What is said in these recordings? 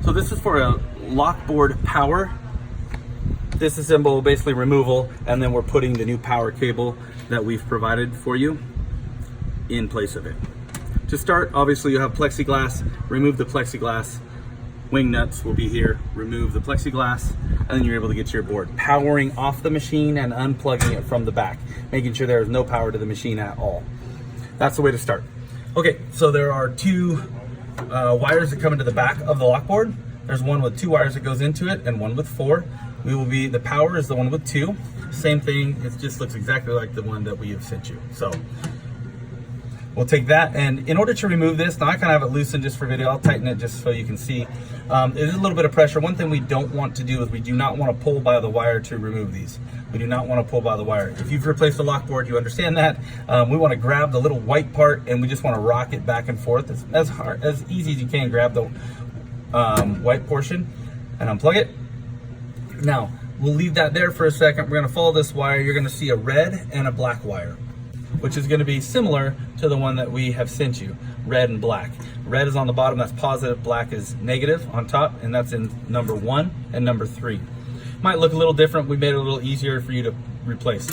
So this is for a lock board power. Disassemble, basically removal, and then we're putting the new power cable that we've provided for you in place of it. To start, obviously you have plexiglass. Remove the plexiglass. Wing nuts will be here. Remove the plexiglass, and then you're able to get to your board. Powering off the machine and unplugging it from the back, making sure there is no power to the machine at all. That's the way to start. Okay, so there are two wires that come into the back of the lock board. There's one with 2 wires that goes into it and one with 4. The power is the one with 2. Same thing, it just looks exactly like the one that we have sent you. So we'll take that, and in order to remove this, now I kind of have it loosened just for video. I'll tighten it just so you can see. There's a little bit of pressure. One thing we don't want to do is we do not want to pull by the wire to remove these. We do not want to pull by the wire. If you've replaced the lock board, you understand that. We want to grab the little white part and we just want to rock it back and forth as easy as you can. Grab the white portion and unplug it. Now, we'll leave that there for a second. We're going to follow this wire. You're going to see a red and a black wire, which is going to be similar to the one that we have sent you, red and black. Red is on the bottom, that's positive. Black is negative on top, and that's in number 1 and number 3. Might look a little different. We made it a little easier for you to replace.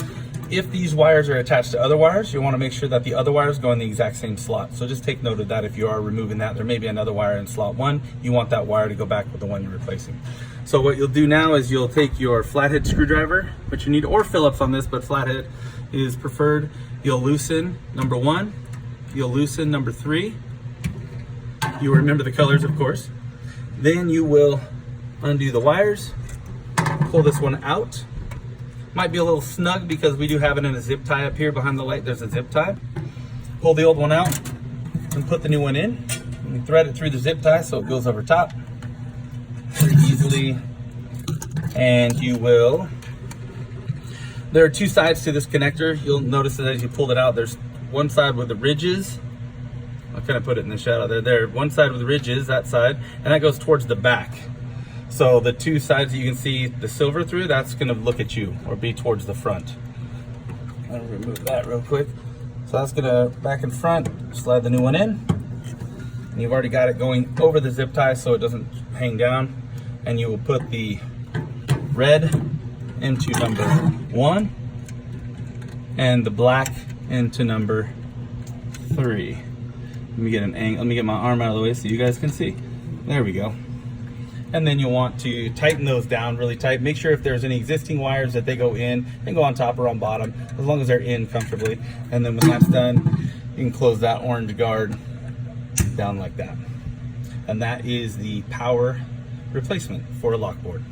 If these wires are attached to other wires, you want to make sure that the other wires go in the exact same slot. So just take note of that. If you are removing that, there may be another wire in slot 1. You want that wire to go back with the one you're replacing. So what you'll do now is you'll take your flathead screwdriver, which you need, or Phillips on this, but flathead is preferred. You'll loosen number 1. You'll loosen number 3. You remember the colors, of course. Then you will undo the wires. Pull this one out. Might be a little snug because we do have it in a zip tie up here behind the light. There's a zip tie. Pull the old one out and put the new one in. And thread it through the zip tie so it goes over top very easily. And you will. There are 2 sides to this connector. You'll notice that as you pull it out, there's one side with the ridges. I'll kind of put it in the shadow there. There, one side with the ridges, that side, and that goes towards the back. So the 2 sides that you can see the silver through, that's going to look at you or be towards the front. I'll remove that real quick. So that's going to back and front, slide the new one in. And you've already got it going over the zip tie so it doesn't hang down. And you will put the red into number 1 and the black into number 3. Let me get an angle. Let me get my arm out of the way so you guys can see. There we go. And then you'll want to tighten those down really tight. Make sure if there's any existing wires that they go in, they can go on top or on bottom, as long as they're in comfortably. And then when that's done, you can close that orange guard down like that. And that is the power replacement for a lock board.